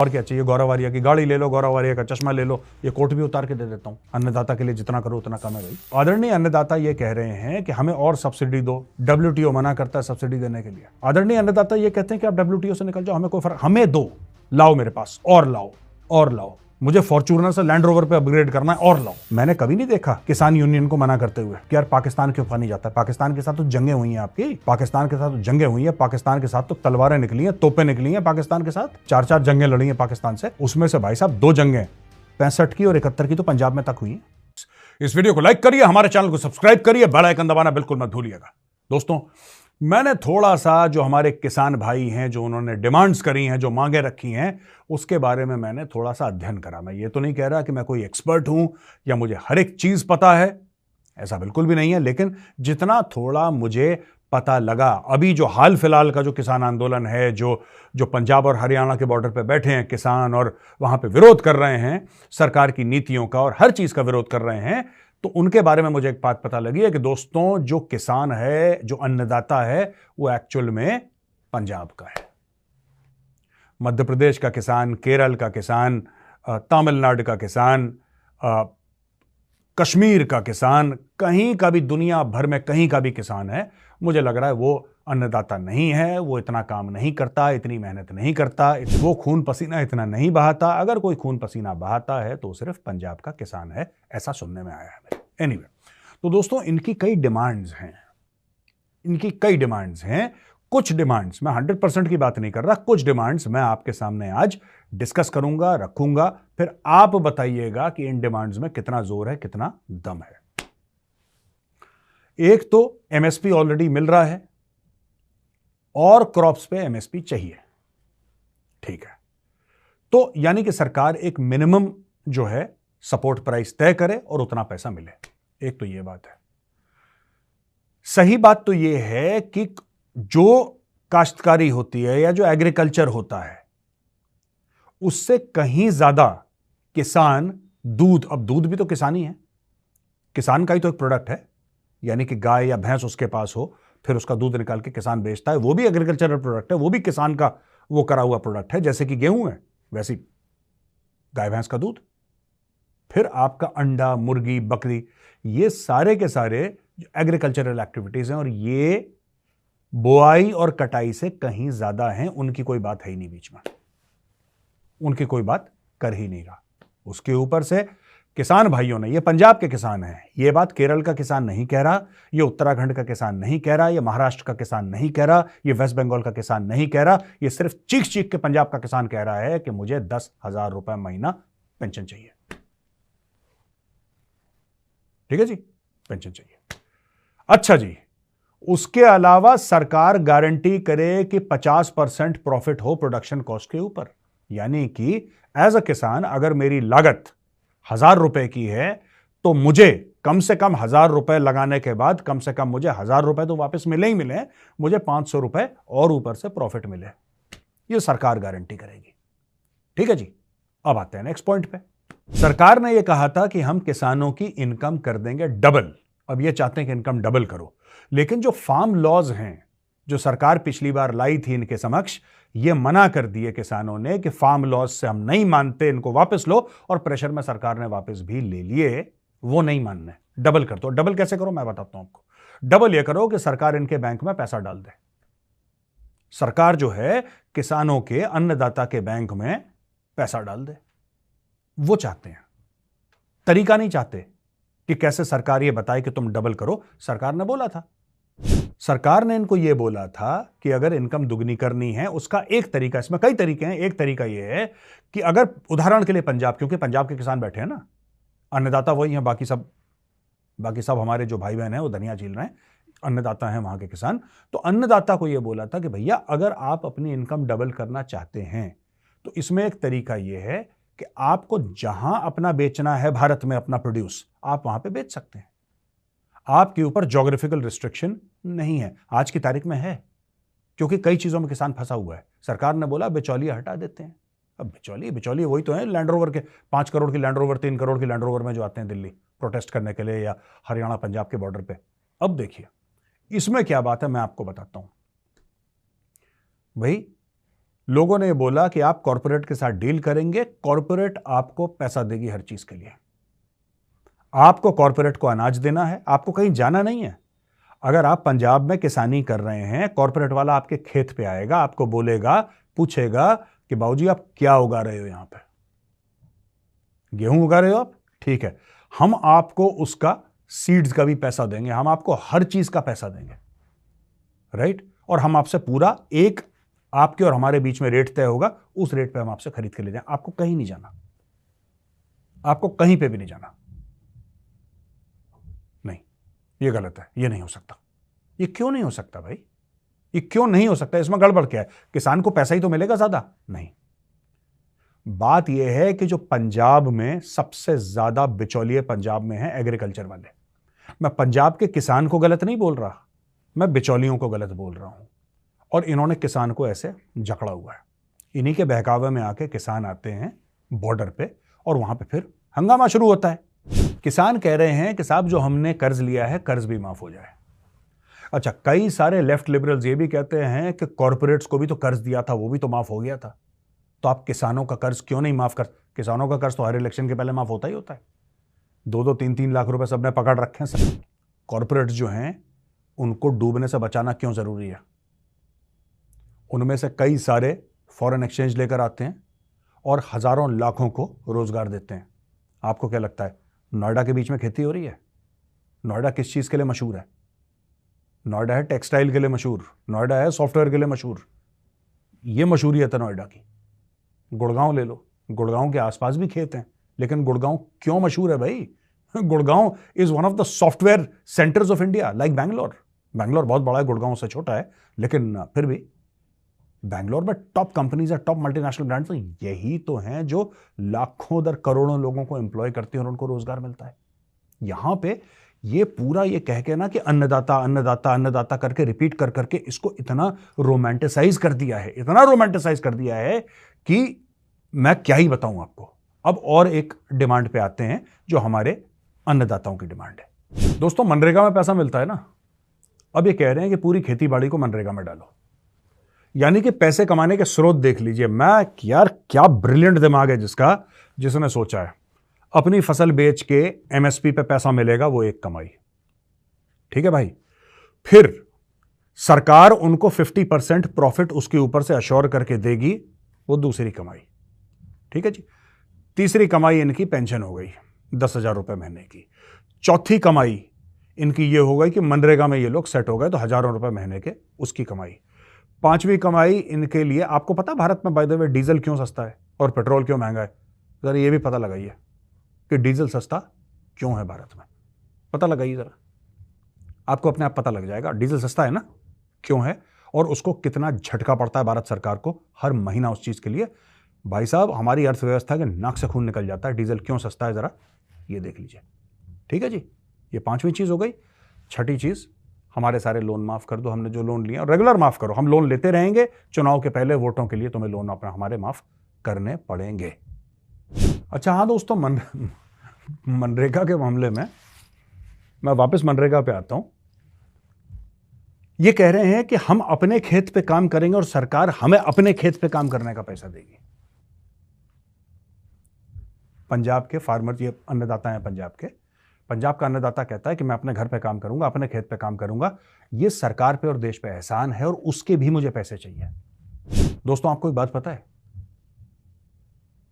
और क्या चाहिए? गौरव वारिया की गाड़ी ले लो, गौरव वारिया का चश्मा ले लो, ये कोट भी उतार के दे देता हूं। अन्नदाता के लिए जितना करो उतना कम है भाई। आदरणीय अन्नदाता ये कह रहे हैं कि हमें और सब्सिडी दो। WTO मना करता है सब्सिडी देने के लिए। आदरणीय अन्नदाता ये कहते हैं कि आप WTO से निकल जाओ, हमें कोई फर्क, हमें दो, लाओ मेरे पास, और लाओ और लाओ। मुझे फॉर्च्यूनर से लैंड रोवर पे अपग्रेड करना है, और लाओ। मैंने कभी नहीं देखा किसान यूनियन को मना करते हुए कि यार पाकिस्तान क्यों नहीं जाता। पाकिस्तान के साथ तो जंगें हुई हैं आपकी, पाकिस्तान के साथ तो जंगें हुई हैं, पाकिस्तान के साथ तो तलवारें निकली हैं, तोपें निकली हैं, पाकिस्तान के साथ 4-4 जंगें लड़ी हैं पाकिस्तान से। उसमें से भाई साहब 2 जंगें 65 की और 71 की तो पंजाब में तक हुई हैं। इस वीडियो को लाइक करिए, हमारे चैनल को सब्सक्राइब करिए, बेल आइकन दबाना बिल्कुल मत भूलिएगा। दोस्तों, मैंने थोड़ा सा जो हमारे किसान भाई हैं, जो उन्होंने डिमांड्स करी हैं, जो मांगे रखी हैं, उसके बारे में मैंने थोड़ा सा अध्ययन करा। मैं ये तो नहीं कह रहा कि मैं कोई एक्सपर्ट हूं या मुझे हर एक चीज पता है, ऐसा बिल्कुल भी नहीं है। लेकिन जितना थोड़ा मुझे पता लगा, अभी जो हाल फिलहाल का जो किसान आंदोलन है, जो पंजाब और हरियाणा के बॉर्डर पे बैठे हैं किसान और वहां पे विरोध कर रहे हैं सरकार की नीतियों का और हर चीज का विरोध कर रहे हैं, तो उनके बारे में मुझे एक बात पता लगी है कि दोस्तों, जो किसान है, जो अन्नदाता है, वो एक्चुअल में पंजाब का है। मध्य प्रदेश का किसान, केरल का किसान, तमिलनाडु का किसान, कश्मीर का किसान, कहीं का भी, दुनिया भर में कहीं का भी किसान है, मुझे लग रहा है वो अन्नदाता नहीं है। वो इतना काम नहीं करता, इतनी मेहनत नहीं करता, वो खून पसीना इतना नहीं बहाता। अगर कोई खून पसीना बहाता है तो सिर्फ पंजाब का किसान है, ऐसा सुनने में आया है। एनीवे, तो दोस्तों, इनकी कई डिमांड्स हैं, कुछ डिमांड्स, मैं 100% की बात नहीं कर रहा, कुछ डिमांड्स मैं आपके सामने आज डिस्कस करूंगा, रखूंगा, फिर आप बताइएगा कि इन डिमांड्स में कितना जोर है, कितना दम है। एक तो MSP ऑलरेडी मिल रहा है और क्रॉप्स पे MSP चाहिए, ठीक है। तो यानी कि सरकार एक मिनिमम जो है सपोर्ट प्राइस तय करे और उतना पैसा मिले। एक तो ये बात है। सही बात तो ये है कि जो काश्तकारी होती है या जो एग्रीकल्चर होता है, उससे कहीं ज्यादा किसान दूध, अब दूध भी तो किसान ही है, किसान का ही तो एक प्रोडक्ट है, यानी कि गाय या भैंस उसके पास हो, फिर उसका दूध निकाल के किसान बेचता है, वो भी एग्रीकल्चरल प्रोडक्ट है, वो भी किसान का वो करा हुआ प्रोडक्ट है। जैसे कि गेहूं है, वैसी गाय भैंस का दूध, फिर आपका अंडा, मुर्गी, बकरी, ये सारे के सारे एग्रीकल्चरल एक्टिविटीज हैं और ये बुआई और कटाई से कहीं ज्यादा हैं। उनकी कोई बात है ही नहीं बीच में, उनकी कोई बात कर ही नहीं रहा। उसके ऊपर से किसान भाइयों ने, ये पंजाब के किसान हैं, ये बात केरल का किसान नहीं कह रहा, ये उत्तराखंड का किसान नहीं कह रहा, ये महाराष्ट्र का किसान नहीं कह रहा, ये वेस्ट बंगाल का किसान नहीं कह रहा, ये सिर्फ चीख चीख के पंजाब का किसान कह रहा है कि मुझे 10,000 रुपए महीना पेंशन चाहिए। ठीक है जी, पेंशन चाहिए। अच्छा जी, उसके अलावा सरकार गारंटी करे कि 50% प्रॉफिट हो प्रोडक्शन कॉस्ट के ऊपर, यानी कि एज अ किसान अगर मेरी लागत 1,000 रुपए की है तो मुझे कम से कम 1,000 रुपए लगाने के बाद कम से कम मुझे 1,000 रुपए तो वापस मिले ही मिले, मुझे 500 रुपए और ऊपर से प्रॉफिट मिले, ये सरकार गारंटी करेगी। ठीक है जी, अब आते हैं नेक्स्ट पॉइंट पे। सरकार ने यह कहा था कि हम किसानों की इनकम कर देंगे डबल। अब ये चाहते हैं कि इनकम डबल करो, लेकिन जो फार्म लॉज हैं, जो सरकार पिछली बार लाई थी इनके समक्ष, ये मना कर दिए किसानों ने कि फार्म लॉज से हम नहीं मानते, इनको वापस लो, और प्रेशर में सरकार ने वापस भी ले लिए। वो नहीं मानने, डबल कर दो। डबल कैसे करो मैं बताता हूं आपको। डबल ये करो कि सरकार इनके बैंक में पैसा डाल दे। सरकार जो है किसानों के, अन्नदाता के बैंक में पैसा डाल दे, वो चाहते हैं। तरीका नहीं चाहते कि कैसे सरकार ये बताए कि तुम डबल करो। सरकार ने बोला था, सरकार ने इनको यह बोला था कि अगर इनकम दुगनी करनी है, उसका एक तरीका, इसमें कई तरीके हैं, एक तरीका यह है कि अगर उदाहरण के लिए पंजाब, क्योंकि पंजाब के किसान बैठे हैं ना, अन्नदाता वही हैं, बाकी सब हमारे जो भाई बहन हैं वो धनिया झील रहे हैं, अन्नदाता हैं वहां के किसान। तो अन्नदाता को यह बोला था कि भैया अगर आप अपनी इनकम डबल करना चाहते हैं तो इसमें एक तरीका यह है कि आपको जहां अपना बेचना है, भारत में अपना प्रोड्यूस, आप वहां पे बेच सकते हैं। आपके ऊपर ज्योग्राफिकल रिस्ट्रिक्शन नहीं है, आज की तारीख में है, क्योंकि कई चीजों में किसान फंसा हुआ है। सरकार ने बोला बिचौलिया हटा देते हैं। अब बिचौलिए वही तो है लैंड रोवर के, 5 करोड़ की लैंड रोवर, 3 करोड़ की लैंड रोवर में जो आते हैं दिल्ली प्रोटेस्ट करने के लिए, या हरियाणा पंजाब के बॉर्डर पे। अब देखिए इसमें क्या बात है, मैं आपको बताता हूं। भाई लोगों ने बोला कि आप कॉर्पोरेट के साथ डील करेंगे, कॉर्पोरेट आपको पैसा देगी हर चीज के लिए। आपको कॉर्पोरेट को अनाज देना है, आपको कहीं जाना नहीं है। अगर आप पंजाब में किसानी कर रहे हैं, कॉर्पोरेट वाला आपके खेत पे आएगा, आपको बोलेगा, पूछेगा कि बाबूजी आप क्या उगा रहे हो, यहां पे गेहूं उगा रहे हो आप, ठीक है, हम आपको उसका सीड्स का भी पैसा देंगे, हम आपको हर चीज का पैसा देंगे, राइट। और हम आपसे पूरा एक आपके और हमारे बीच में रेट तय होगा, उस रेट पे हम आपसे खरीद के ले जाएं। आपको कहीं नहीं जाना, आपको कहीं पे भी नहीं जाना। नहीं, ये गलत है, ये नहीं हो सकता। ये क्यों नहीं हो सकता भाई? ये क्यों नहीं हो सकता? इसमें गड़बड़ क्या है? किसान को पैसा ही तो मिलेगा ज्यादा? नहीं, बात यह है कि जो पंजाब में सबसे ज्यादा बिचौलिए पंजाब में है एग्रीकल्चर वाले। मैं पंजाब के किसान को गलत नहीं बोल रहा, मैं बिचौलियों को गलत बोल रहा हूं। और इन्होंने किसान को ऐसे जकड़ा हुआ है। इन्हीं के बहकावे में आके किसान आते हैं बॉर्डर पे और वहां पे फिर हंगामा शुरू होता है। किसान कह रहे हैं कि साहब जो हमने कर्ज लिया है कर्ज भी माफ हो जाए। अच्छा, कई सारे लेफ्ट लिबरल्स ये भी कहते हैं कि कॉर्पोरेट्स को भी तो कर्ज दिया था, वो भी तो माफ हो गया था, तो आप किसानों का कर्ज क्यों नहीं माफ कर? किसानों का कर्ज तो हर इलेक्शन के पहले माफ होता ही होता है। 2-2, 3-3 लाख रुपए सबने पकड़ रखे हैं सब। कॉर्पोरेट्स जो हैं उनको डूबने से बचाना क्यों जरूरी है? उनमें से कई सारे फॉरेन एक्सचेंज लेकर आते हैं और हजारों लाखों को रोजगार देते हैं। आपको क्या लगता है नोएडा के बीच में खेती हो रही है? नोएडा किस चीज के लिए मशहूर है? नोएडा है टेक्सटाइल के लिए मशहूर, नोएडा है सॉफ्टवेयर के लिए मशहूर। ये मशहूरियत है नोएडा की। गुड़गांव ले लो, गुड़गांव के आसपास भी खेत हैं, लेकिन गुड़गांव क्यों मशहूर है भाई? Gurgaon is one of the software centres of India, like Bangalore. Bangalore बहुत बड़ा है, गुड़गांव से छोटा है, लेकिन फिर भी बैंगलोर में टॉप कंपनीज है, टॉप मल्टीनेशनल ब्रांड्स, तो यही तो हैं जो लाखों दर करोड़ों लोगों को एम्प्लॉय करती हैं और उनको रोजगार मिलता है। यहां पे ये पूरा ये कह के ना कि अन्नदाता अन्नदाता अन्नदाता करके रिपीट कर करके इसको इतना रोमांटिसाइज कर दिया है, इतना रोमांटिसाइज कर दिया है कि मैं क्या ही बताऊं आपको। अब और एक डिमांड पे आते हैं जो हमारे अन्नदाताओं की डिमांड है। दोस्तों, मनरेगा में पैसा मिलता है ना, अब ये कह रहे हैं कि पूरी खेती बाड़ी को मनरेगा में डालो, यानी कि पैसे कमाने के स्रोत देख लीजिए। मैं यार क्या ब्रिलियंट दिमाग है जिसने सोचा है। अपनी फसल बेच के एमएसपी पे पैसा मिलेगा, वो एक कमाई, ठीक है भाई। फिर सरकार उनको 50% प्रॉफिट उसके ऊपर से अश्योर करके देगी, वो दूसरी कमाई, ठीक है जी। तीसरी कमाई इनकी पेंशन हो गई 10,000 रुपए महीने की। चौथी कमाई इनकी ये हो गई कि मनरेगा में ये लोग सेट हो गए तो हजारों रुपए महीने के, उसकी कमाई। पांचवी कमाई इनके लिए, आपको पता भारत में बाय द वे डीजल क्यों सस्ता है और पेट्रोल क्यों महंगा है? जरा ये भी पता लगाइए कि डीजल सस्ता क्यों है भारत में। पता लगाइए जरा, आपको अपने आप पता लग जाएगा डीजल सस्ता है ना, क्यों है, और उसको कितना झटका पड़ता है भारत सरकार को हर महीना उस चीज के लिए। भाई साहब, हमारी अर्थव्यवस्था के नाक से खून निकल जाता है। डीजल क्यों सस्ता है जरा ये देख लीजिए, ठीक है जी। ये पांचवी चीज हो गई। छठी चीज, हमारे सारे लोन माफ कर दो। हमने जो लोन लिए और रेगुलर माफ करो, हम लोन लेते रहेंगे, चुनाव के पहले वोटों के लिए तुम्हें लोन अपना हमारे माफ करने पड़ेंगे। अच्छा हाँ दोस्तों, मनरेगा के मामले में मैं वापस मनरेगा पे आता हूं। ये कह रहे हैं कि हम अपने खेत पे काम करेंगे और सरकार हमें अपने खेत पे काम करने का पैसा देगी। पंजाब के फार्मर, ये अन्नदाता हैं पंजाब के, पंजाब का अन्नदाता कहता है कि मैं अपने घर पे काम करूंगा, अपने खेत पे काम करूंगा, ये सरकार पे और देश पे एहसान है और उसके भी मुझे पैसे चाहिए। दोस्तों, आपको एक बात पता है,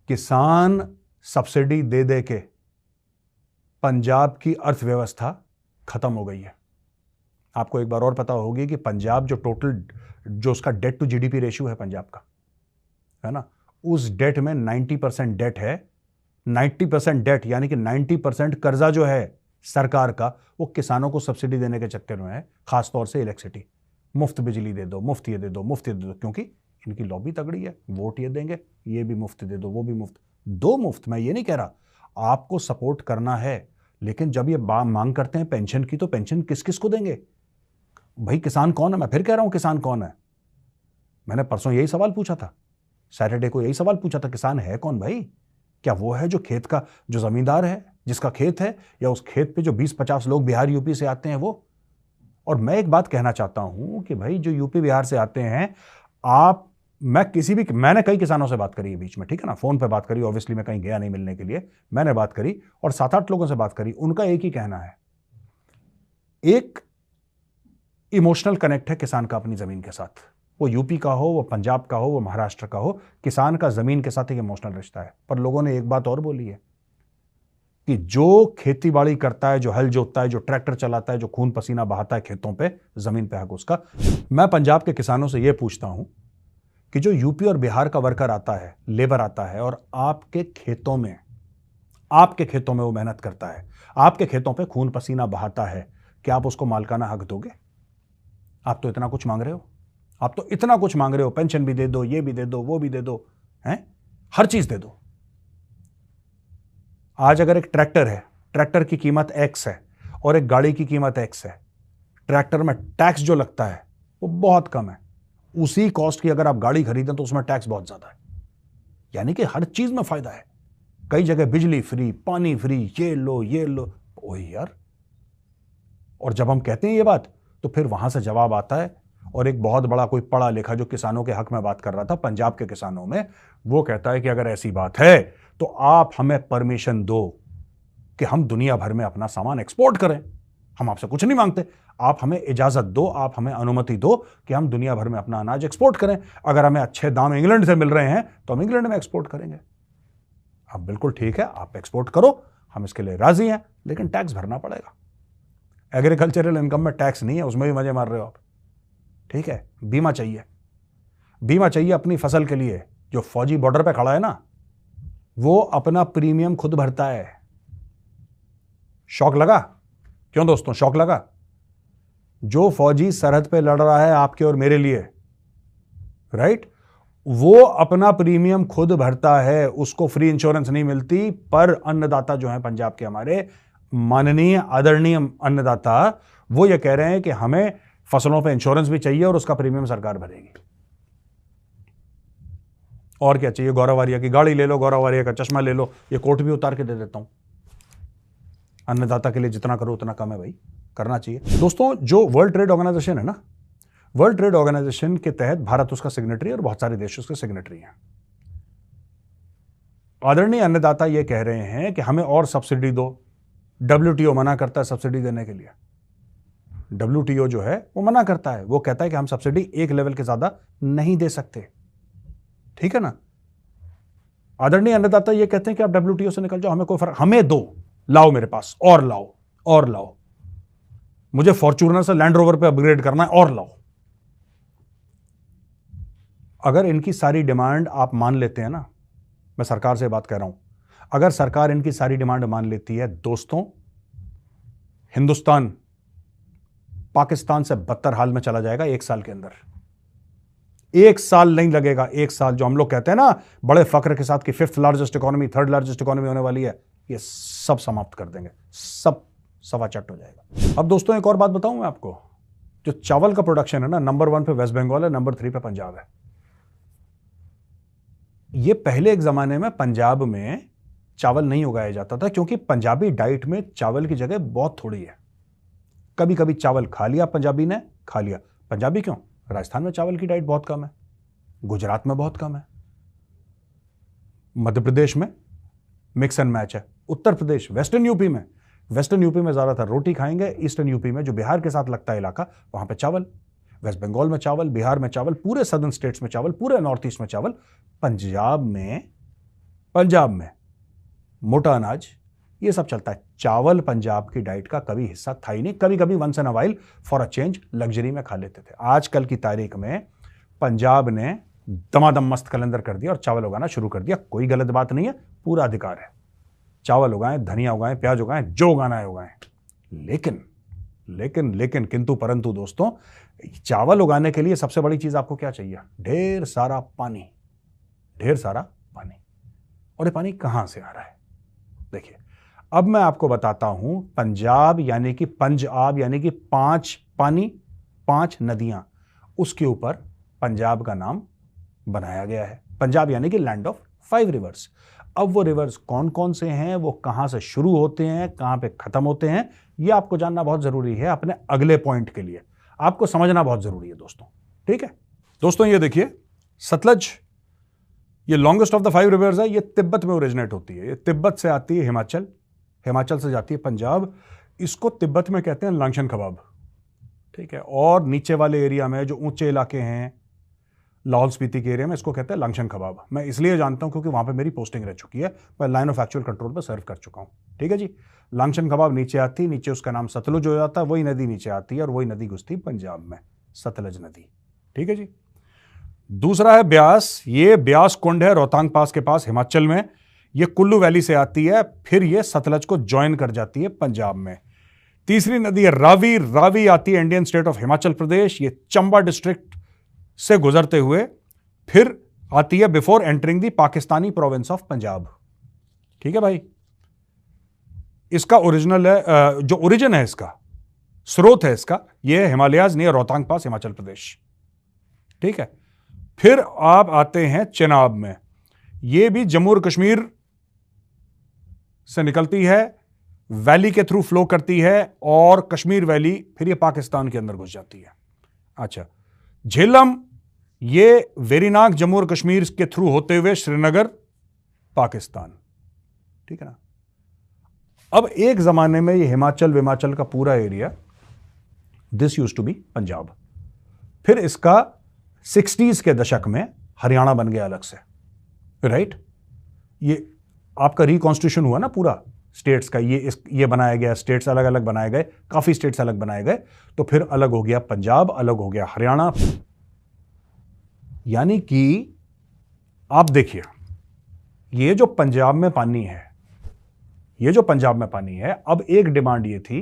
किसान सब्सिडी दे दे के पंजाब की अर्थव्यवस्था खत्म हो गई है। आपको एक बार और पता होगी कि पंजाब जो उसका डेट टू जीडीपी रेशियो है पंजाब का, है ना, उस डेट में 90% डेट है। 90% डेट यानी कि 90% कर्जा जो है सरकार का, वो किसानों को सब्सिडी देने के चक्कर में है। खासतौर से इलेक्ट्रिसिटी, मुफ्त बिजली दे दो, मुफ्त ये दे दो, मुफ्त ये दे दो, क्योंकि इनकी लॉबी तगड़ी है, वोट ये देंगे, ये भी मुफ्त दे दो, वो भी मुफ्त। दो मुफ्त, मैं ये नहीं कह रहा, आपको सपोर्ट करना है, लेकिन जब ये मांग करते हैं पेंशन की, तो पेंशन किस किस को देंगे भाई? किसान कौन है? मैं फिर कह रहा हूं, किसान कौन है? मैंने परसों यही सवाल पूछा था, सैटरडे को यही सवाल पूछा था, किसान है कौन भाई? क्या वो है जो खेत का, जो जमींदार है, जिसका खेत है, या उस खेत पे जो 20-50 लोग बिहार यूपी से आते हैं वो? और मैं एक बात कहना चाहता हूं कि भाई जो यूपी बिहार से आते हैं, आप मैंने कई किसानों से बात करी है बीच में, ठीक है ना, फोन पे बात करी, ऑब्वियसली मैं कहीं गया नहीं मिलने के लिए, मैंने बात करी और 7-8 लोगों से बात करी। उनका एक ही कहना है, एक इमोशनल कनेक्ट है किसान का अपनी जमीन के साथ, वो यूपी का हो, वो पंजाब का हो, वो महाराष्ट्र का हो, किसान का जमीन के साथ एक इमोशनल रिश्ता है। पर लोगों ने एक बात और बोली है कि जो खेती बाड़ी करता है, जो हल जोतता है, जो ट्रैक्टर चलाता है, जो खून पसीना बहाता है खेतों पे, जमीन पे हक उसका। मैं पंजाब के किसानों से यह पूछता हूं कि जो यूपी और बिहार का वर्कर आता है, लेबर आता है और आपके खेतों में वो मेहनत करता है, आपके खेतों पे खून पसीना बहाता है, क्या आप उसको मालिकाना हक दोगे? आप तो इतना कुछ मांग रहे हो, पेंशन भी दे दो, ये भी दे दो, वो भी दे दो, हैं, हर चीज दे दो। आज अगर एक ट्रैक्टर है, ट्रैक्टर की कीमत X है और एक गाड़ी की कीमत X है, ट्रैक्टर में टैक्स जो लगता है वो बहुत कम है। उसी कॉस्ट की अगर आप गाड़ी खरीदें तो उसमें टैक्स बहुत ज्यादा है। यानी कि हर चीज में फायदा है। कई जगह बिजली फ्री, पानी फ्री, ये लो, ओए यार। और जब हम कहते हैं ये बात तो फिर वहां से जवाब आता है, और एक बहुत बड़ा कोई पढ़ा लिखा जो किसानों के हक में बात कर रहा था, पंजाब के किसानों में, वो कहता है कि अगर ऐसी बात है तो आप हमें परमिशन दो कि हम दुनिया भर में अपना सामान एक्सपोर्ट करें। हम आपसे कुछ नहीं मांगते, आप हमें इजाजत दो, आप हमें अनुमति दो कि हम दुनिया भर में अपना अनाज एक्सपोर्ट करें। अगर हमें अच्छे दाम इंग्लैंड से मिल रहे हैं तो हम इंग्लैंड में एक्सपोर्ट करेंगे। अब बिल्कुल ठीक है, आप एक्सपोर्ट करो, हम इसके लिए राजी हैं, लेकिन टैक्स भरना पड़ेगा। एग्रीकल्चरल इनकम में टैक्स नहीं है, उसमें भी मजे मार रहे हो आप, ठीक है। बीमा चाहिए अपनी फसल के लिए। जो फौजी बॉर्डर पे खड़ा है ना, वो अपना प्रीमियम खुद भरता है। शौक लगा? क्यों दोस्तों, शौक लगा? जो फौजी सरहद पे लड़ रहा है आपके और मेरे लिए, राइट, वो अपना प्रीमियम खुद भरता है, उसको फ्री इंश्योरेंस नहीं मिलती। पर अन्नदाता जो है पंजाब के, हमारे माननीय आदरणीय अन्नदाता, वो ये कह रहे हैं कि हमें फसलों पे इंश्योरेंस भी चाहिए और उसका प्रीमियम सरकार भरेगी। और क्या चाहिए? गौरव वारिया की गाड़ी ले लो, गौरव वारिया का चश्मा ले लो, ये कोट भी उतार के दे देता हूं। अन्नदाता के लिए जितना करो उतना कम है भाई, करना चाहिए। दोस्तों, जो वर्ल्ड ट्रेड ऑर्गेनाइजेशन है ना, वर्ल्ड ट्रेड ऑर्गेनाइजेशन के तहत भारत उसका सिग्नेटरी और बहुत सारे देश उसके सिग्नेटरी हैं। आदरणीय अन्नदाता ये कह रहे हैं कि हमें और सब्सिडी दो। WTO मना करता है सब्सिडी देने के लिए। WTO जो है वो मना करता है, वो कहता है कि हम सब्सिडी एक लेवल के ज्यादा नहीं दे सकते, ठीक है ना। आदरणीय अन्नदाता ये कहते हैं कि आप WTO से निकल जाओ, हमें कोई फर्क, हमें दो, लाओ मेरे पास, और लाओ, मुझे फॉर्च्यूनर से लैंड रोवर पे अपग्रेड करना है, और लाओ। अगर इनकी सारी डिमांड आप मान लेते हैं ना, मैं सरकार से बात कर रहा हूं, अगर सरकार इनकी सारी डिमांड मान लेती है दोस्तों, हिंदुस्तान पाकिस्तान से बदतर हाल में चला जाएगा 1 साल के अंदर। 1 साल नहीं लगेगा, 1 साल। जो हम लोग कहते हैं ना बड़े फक्र के साथ कि 5th largest economy, 3rd largest economy होने वाली है, ये सब समाप्त कर देंगे, सब सवा चट हो जाएगा। अब दोस्तों एक और बात बताऊं मैं आपको, जो चावल का प्रोडक्शन है ना, नंबर 1 पे वेस्ट बंगाल है, नंबर 3 पे पंजाब है। ये पहले एक जमाने में पंजाब में चावल नहीं उगाया जाता था, क्योंकि पंजाबी डाइट में चावल की जगह बहुत थोड़ी है। कभी कभी चावल खा लिया, पंजाबी ने खा लिया। पंजाबी क्यों, राजस्थान में चावल की डाइट बहुत कम है, गुजरात में बहुत कम है, मध्य प्रदेश में मिक्स एंड मैच है, उत्तर प्रदेश, वेस्टर्न यूपी में ज्यादातर रोटी खाएंगे, ईस्टर्न यूपी में जो बिहार के साथ लगता है इलाका, वहां पे चावल, वेस्ट बंगाल में चावल, बिहार में चावल, पूरे सदर्न स्टेट्स में चावल, पूरे नॉर्थ ईस्ट में चावल। पंजाब में मोटा अनाज, ये सब चलता है। चावल पंजाब की डाइट का कभी हिस्सा था ही नहीं। कभी कभी once in a while for a change luxury में खा लेते थे। आजकल की तारीख में पंजाब ने दमादम मस्त कैलेंडर कर दिया और चावल उगाना शुरू कर दिया। कोई गलत बात नहीं है, पूरा अधिकार है, चावल उगाएं, धनिया उगाएं, प्याज उगाएं, जो उगाना है उगाएं। लेकिन किंतु परंतु दोस्तों, चावल उगाने के लिए सबसे बड़ी चीज आपको क्या चाहिए? ढेर सारा पानी। और ये पानी कहां से आ रहा है? देखिए, अब मैं आपको बताता हूं। पंजाब यानी कि पंजाब यानी कि 5 पानी, 5 नदियां, उसके ऊपर पंजाब का नाम बनाया गया है। पंजाब यानी कि लैंड ऑफ 5 रिवर्स। अब वो रिवर्स कौन कौन से हैं, वो कहां से शुरू होते हैं, कहां पे खत्म होते हैं, ये आपको जानना बहुत जरूरी है अपने अगले पॉइंट के लिए। आपको समझना बहुत जरूरी है दोस्तों, ठीक है। दोस्तों ये देखिए, सतलज, ये लॉन्गेस्ट ऑफ द 5 रिवर्स है, ये तिब्बत में ओरिजिनेट होती है। ये तिब्बत से आती है हिमाचल, हिमाचल से जाती है पंजाब, इसको तिब्बत में कहते हैं लांगशन खबाब, ठीक है। और नीचे वाले एरिया में जो ऊंचे इलाके हैं लाहौल स्पीति के एरिया में, इसको कहते हैं लांगशन खबाब। मैं इसलिए जानता हूं क्योंकि वहां पे मेरी पोस्टिंग रह चुकी है, मैं लाइन ऑफ एक्चुअल कंट्रोल पर सर्व कर चुका हूं, ठीक है जी। लांगशन खबाब नीचे आती, नीचे उसका नाम सतलुज हो जाता है, वही नदी नीचे आती है और वही नदी घुसती पंजाब में, सतलज नदी, ठीक है जी। दूसरा है ब्यास, ये ब्यास कुंड है रोहतांग पास के पास हिमाचल में, ये कुल्लू वैली से आती है, फिर ये सतलज को ज्वाइन कर जाती है पंजाब में। तीसरी नदी है रावी, रावी आती है Indian state of Himachal Pradesh, ये चंबा डिस्ट्रिक्ट से गुजरते हुए फिर आती है before entering the Pakistani province of Punjab, ठीक है भाई। इसका ओरिजिनल है, जो ओरिजिन है इसका, स्रोत है इसका, ये हिमालयाज नियर रोहतांग पास हिमाचल प्रदेश, ठीक है। फिर आप आते हैं चेनाब में, ये भी जम्मू और कश्मीर से निकलती है, वैली के थ्रू फ्लो करती है और कश्मीर वैली फिर ये पाकिस्तान के अंदर घुस जाती है। अच्छा, झेलम, ये वेरीनाग जम्मू और कश्मीर के थ्रू होते हुए श्रीनगर पाकिस्तान, ठीक है ना। अब एक जमाने में ये हिमाचल विमाचल का पूरा area, this used to be Punjab, फिर इसका 60s के दशक में हरियाणा बन गया अलग से, राइट। ये आपका रिकॉन्स्टिट्यूशन हुआ ना पूरा स्टेट्स का, ये बनाया गया, स्टेट्स अलग अलग बनाए गए, काफी स्टेट्स अलग बनाए गए, तो फिर अलग हो गया पंजाब, अलग हो गया हरियाणा। यानी कि आप देखिए, ये जो पंजाब में पानी है, ये जो पंजाब में पानी है, अब एक डिमांड ये थी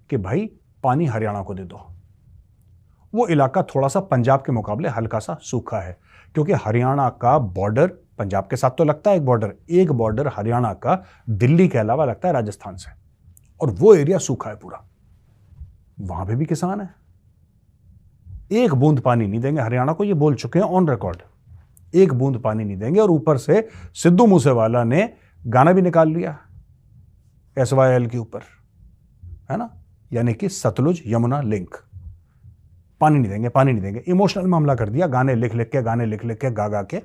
कि भाई पानी हरियाणा को दे दो। वो इलाका थोड़ा सा पंजाब के मुकाबले हल्का सा सूखा है, क्योंकि हरियाणा का बॉर्डर पंजाब के साथ तो लगता है एक बॉर्डर हरियाणा का दिल्ली के अलावा लगता है राजस्थान से, और वो एरिया सूखा है पूरा, वहां पे भी किसान है। एक बूंद पानी नहीं देंगे हरियाणा को, ये बोल चुके हैं ऑन रिकॉर्ड, एक बूंद पानी नहीं देंगे। और ऊपर से सिद्धू मूसेवाला ने गाना भी निकाल लिया SYL के ऊपर, है ना, यानी कि सतलुज यमुना लिंक, पानी नहीं देंगे, पानी नहीं देंगे। इमोशनल मामला कर दिया, गाने लिख लिख के, गाने लिख लिख के, गा गा के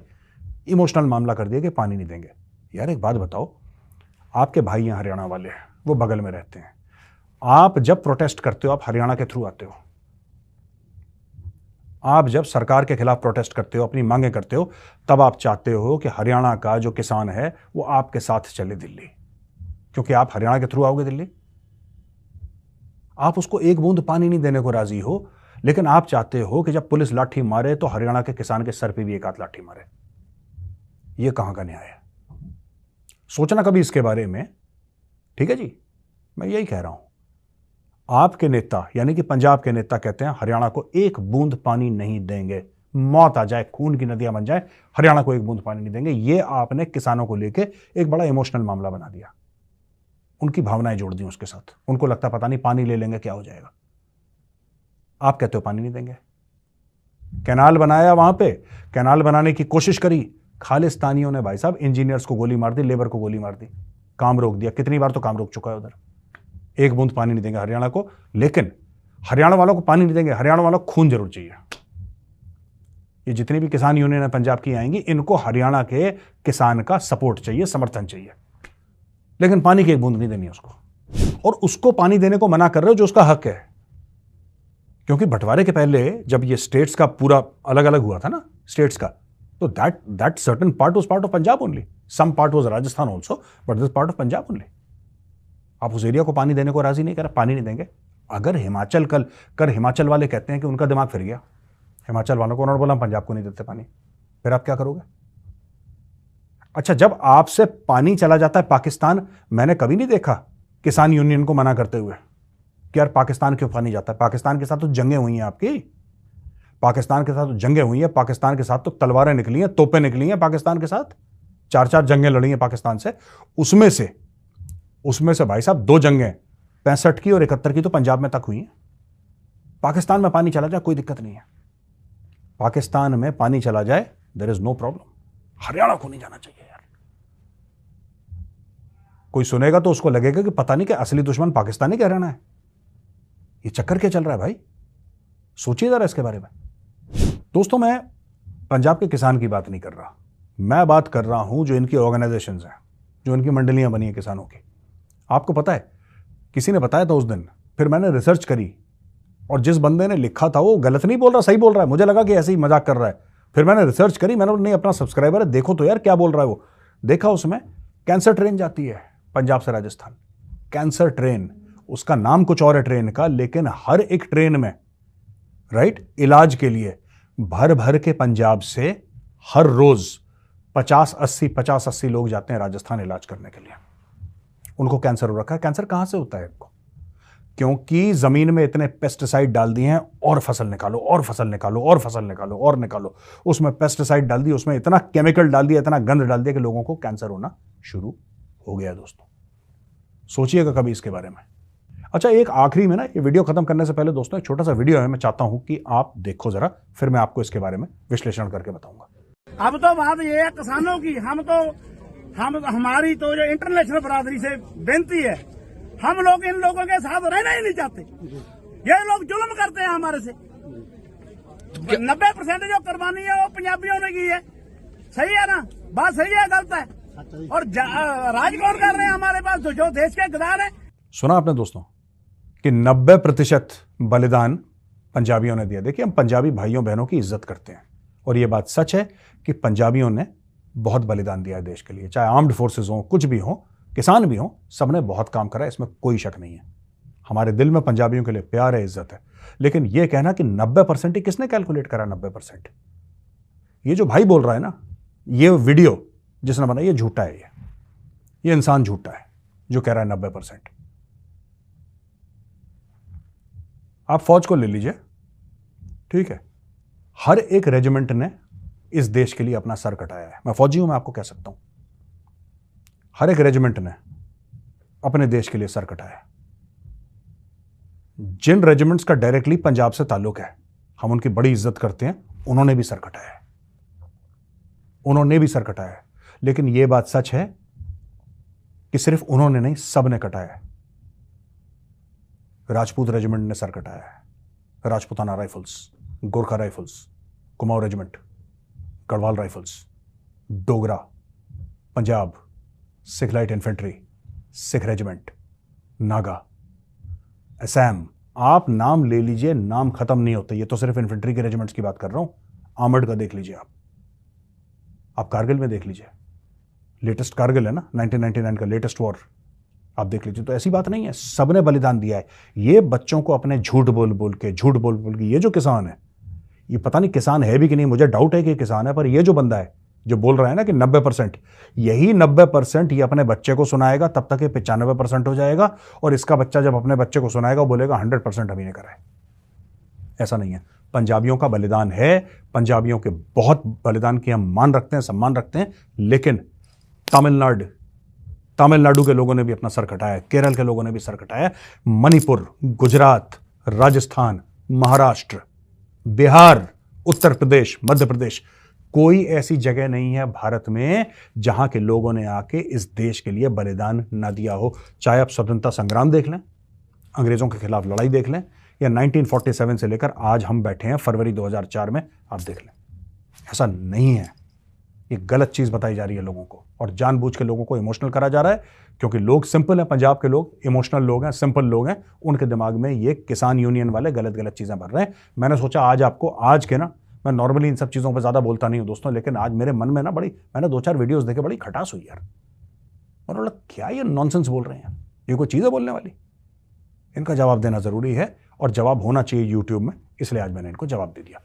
इमोशनल मामला कर दिया कि पानी नहीं देंगे। यार एक बात बताओ, आपके भाई हैं हरियाणा वाले, वो बगल में रहते हैं, आप जब प्रोटेस्ट करते हो आप हरियाणा के थ्रू आते हो, आप जब सरकार के खिलाफ प्रोटेस्ट करते हो, अपनी मांगे करते हो, तब आप चाहते हो कि हरियाणा का जो किसान है वो आपके साथ चले दिल्ली, क्योंकि आप हरियाणा के थ्रू आओगे दिल्ली। आप उसको एक बूंद पानी नहीं देने को राजी हो, लेकिन आप चाहते हो कि जब पुलिस लाठी मारे तो हरियाणा के किसान के सर पे भी एक आध लाठी मारे। ये कहां का न्याय है? सोचना कभी इसके बारे में, ठीक है जी। मैं यही कह रहा हूं, आपके नेता यानी कि पंजाब के नेता कहते हैं हरियाणा को एक बूंद पानी नहीं देंगे, मौत आ जाए, खून की नदियां बन जाए, हरियाणा को एक बूंद पानी नहीं देंगे। ये आपने किसानों को लेके एक बड़ा इमोशनल मामला बना दिया, उनकी भावनाएं जोड़ दी उसके साथ। उनको लगता पता नहीं पानी ले लेंगे क्या हो जाएगा। आप कहते हो पानी नहीं देंगे। कैनाल बनाया, वहां पे कैनाल बनाने की कोशिश करी, खालिस्तानियों ने भाई साहब इंजीनियर्स को गोली मार दी, लेबर को गोली मार दी, काम रोक दिया। कितनी बार तो काम रोक चुका है उधर। एक बूंद पानी नहीं देंगे हरियाणा को, लेकिन हरियाणा वालों को पानी नहीं देंगे, हरियाणा वालों को खून जरूर चाहिए। ये जितनी भी किसान यूनियन है पंजाब की आएंगी, इनको हरियाणा के किसान का सपोर्ट चाहिए, समर्थन चाहिए, लेकिन पानी की एक बूंद नहीं देनी है उसको। और उसको पानी देने को मना कर रहे हो जो उसका हक है, क्योंकि बंटवारे के पहले जब ये स्टेट्स का पूरा अलग अलग हुआ था ना स्टेट्स का, तो that certain part was part of Punjab only, some part was Rajasthan also, but this part of Punjab only. आप उस एरिया को पानी देने को राजी नहीं कर रहे, पानी नहीं देंगे। अगर हिमाचल कर हिमाचल वाले कहते हैं कि उनका दिमाग फिर गया, हिमाचल वालों को, उन्होंने बोला हम पंजाब को नहीं देते पानी, फिर आप क्या करोगे? अच्छा, जब आपसे पानी चला जाता है पाकिस्तान, मैंने कभी नहीं देखा किसान यूनियन को मना करते हुए कि यार पाकिस्तान क्यों पानी जाता है। पाकिस्तान के साथ तो जंगें हुई हैं आपकी, पाकिस्तान के साथ तो जंगें हुई हैं, पाकिस्तान के साथ तो तलवारें निकली हैं, तोपें निकली हैं, पाकिस्तान के साथ 4-4 जंगें लड़ी हैं पाकिस्तान से। उसमें से भाई साहब 2 जंगें 65 की और 71 की तो पंजाब में तक हुई हैं। पाकिस्तान में पानी चला जाए कोई दिक्कत नहीं है, पाकिस्तान में पानी चला जाए there is no problem. Haryana को नहीं जाना चाहिए यार। कोई सुनेगा तो उसको लगेगा कि पता नहीं कि असली दुश्मन पाकिस्तानी क्या रहना है। ये चक्कर क्या चल रहा है भाई? सोचिए जरा इसके बारे में। दोस्तों, मैं पंजाब के किसान की बात नहीं कर रहा, मैं बात कर रहा हूं जो इनकी ऑर्गेनाइजेशंस हैं, जो इनकी मंडलियां बनी हैं किसानों की। आपको पता है, किसी ने बताया था उस दिन, फिर मैंने रिसर्च करी और जिस बंदे ने लिखा था वो गलत नहीं बोल रहा, सही बोल रहा है। मुझे लगा कि ऐसे ही मजाक कर रहा है, फिर मैंने रिसर्च करी, मैंने नहीं, अपना सब्सक्राइबर है, देखो तो यार क्या बोल रहा है वो। देखा, उसमें कैंसर ट्रेन जाती है पंजाब से राजस्थान, कैंसर ट्रेन। उसका नाम कुछ और है ट्रेन का, लेकिन हर एक ट्रेन में राइट इलाज के लिए भर भर के पंजाब से हर रोज 50-80 लोग जाते हैं राजस्थान इलाज करने के लिए। उनको कैंसर हो रखा है। कैंसर कहां से होता है इनको? क्योंकि जमीन में इतने पेस्टिसाइड डाल दिए हैं, और फसल निकालो और फसल निकालो और फसल निकालो और निकालो, उसमें पेस्टिसाइड डाल दिए, उसमें इतना केमिकल डाल दिया, इतना गंद डाल दिया कि लोगों को कैंसर होना शुरू हो गया। दोस्तों सोचिएगा कभी इसके बारे में। अच्छा, एक आखिरी में ना, ये वीडियो खत्म करने से पहले दोस्तों एक छोटा सा वीडियो है, मैं चाहता हूं कि आप देखो जरा, फिर मैं आपको इसके बारे में विश्लेषण करके बताऊंगा। अब तो बात ये है किसानों की, हमारी तो जो इंटरनेशनल बरादरी से बेनती है, हम लोग इन लोगों के साथ रहना ही नहीं चाहते। ये लोग जुल्म करते हैं हमारे से। 90% जो कुर्बानी है वो पंजाबियों ने की है। सही है ना? बात सही है, गलत है? और राज कौन कर रहे हैं हमारे पास, जो देश के गद्दार हैं। सुना आपने दोस्तों कि 90% बलिदान पंजाबियों ने दिया। देखिए, हम पंजाबी भाइयों बहनों की इज्जत करते हैं और यह बात सच है कि पंजाबियों ने बहुत बलिदान दिया है देश के लिए, चाहे आर्म्ड फोर्सेस हो, कुछ भी हो, किसान भी हो, सबने बहुत काम करा है, इसमें कोई शक नहीं है। हमारे दिल में पंजाबियों के लिए प्यार है, इज्जत है। लेकिन यह कहना कि 90% ही किसने कैलकुलेट करा 90%? ये जो भाई बोल रहा है ना, ये वीडियो जिसने बनाया ये झूठा है। ये इंसान झूठा है जो कह रहा है 90%। आप फौज को ले लीजिए, ठीक है, हर एक रेजिमेंट ने इस देश के लिए अपना सर कटाया है। मैं फौजी हूं, मैं आपको कह सकता हूं, हर एक रेजिमेंट ने अपने देश के लिए सर कटाया है। जिन रेजिमेंट्स का डायरेक्टली पंजाब से ताल्लुक है, हम उनकी बड़ी इज्जत करते हैं, उन्होंने भी सर कटाया है, उन्होंने भी सर कटाया है। लेकिन यह बात सच है कि सिर्फ उन्होंने नहीं, सब ने कटाया है। राजपूत रेजिमेंट ने सर कटाया है, Rajputana rifles, Gorkha rifles, Kumaon regiment, Garhwal rifles, Dogra, Punjab, Sikh light infantry, Sikh regiment, Naga, Assam, आप नाम ले लीजिए, नाम खत्म नहीं होते। ये तो सिर्फ इन्फेंट्री के रेजिमेंट्स की बात कर रहा हूं। आर्मर्ड का देख लीजिए, आप कारगिल में देख लीजिए, लेटेस्ट कारगिल है ना, 1999 का लेटेस्ट वॉर, आप देख लीजिए। तो ऐसी बात नहीं है, सबने बलिदान दिया है। ये बच्चों को अपने झूठ बोल बोल के ये जो किसान है, ये पता नहीं किसान है भी कि नहीं, मुझे डाउट है कि किसान है, पर ये जो बंदा है जो बोल रहा है ना कि 90%, यही 90% ये अपने बच्चे को सुनाएगा, तब तक ये 95% हो जाएगा। और इसका बच्चा जब अपने बच्चे को सुनाएगा, वो बोलेगा 100% अभी ने करा है। ऐसा नहीं है। पंजाबियों का बलिदान है, पंजाबियों के बहुत बलिदान की हम मान रखते हैं, सम्मान रखते हैं। लेकिन तमिलनाडु के लोगों ने भी अपना सर कटाया है, केरल के लोगों ने भी सर कटाया है, मणिपुर, गुजरात, राजस्थान, महाराष्ट्र, बिहार, उत्तर प्रदेश, मध्य प्रदेश, कोई ऐसी जगह नहीं है भारत में जहां के लोगों ने आके इस देश के लिए बलिदान ना दिया हो। चाहे आप स्वतंत्रता संग्राम देख लें, अंग्रेजों के खिलाफ लड़ाई देख लें, या 1947 से लेकर आज हम बैठे हैं फरवरी 2004 में, आप देख लें। ऐसा नहीं है। ये गलत चीज बताई जा रही है लोगों को, और जानबूझ के लोगों को इमोशनल करा जा रहा है, क्योंकि लोग सिंपल हैं, पंजाब के लोग इमोशनल लोग हैं, सिंपल लोग हैं, उनके दिमाग में ये किसान यूनियन वाले गलत गलत चीजें भर रहे हैं। मैंने सोचा आज आपको, आज के ना, मैं नॉर्मली इन सब चीजों पर ज्यादा बोलता नहीं हूं दोस्तों, लेकिन आज मेरे मन में ना मैंने 2-4 वीडियोस देखे, बड़ी खटास हुई यार। और बोला क्या ये नॉनसेंस बोल रहे हैं, ये कोई चीज है बोलने वाली? इनका जवाब देना जरूरी है, और जवाब होना चाहिए यूट्यूब में, इसलिए आज मैंने इनको जवाब दे दिया।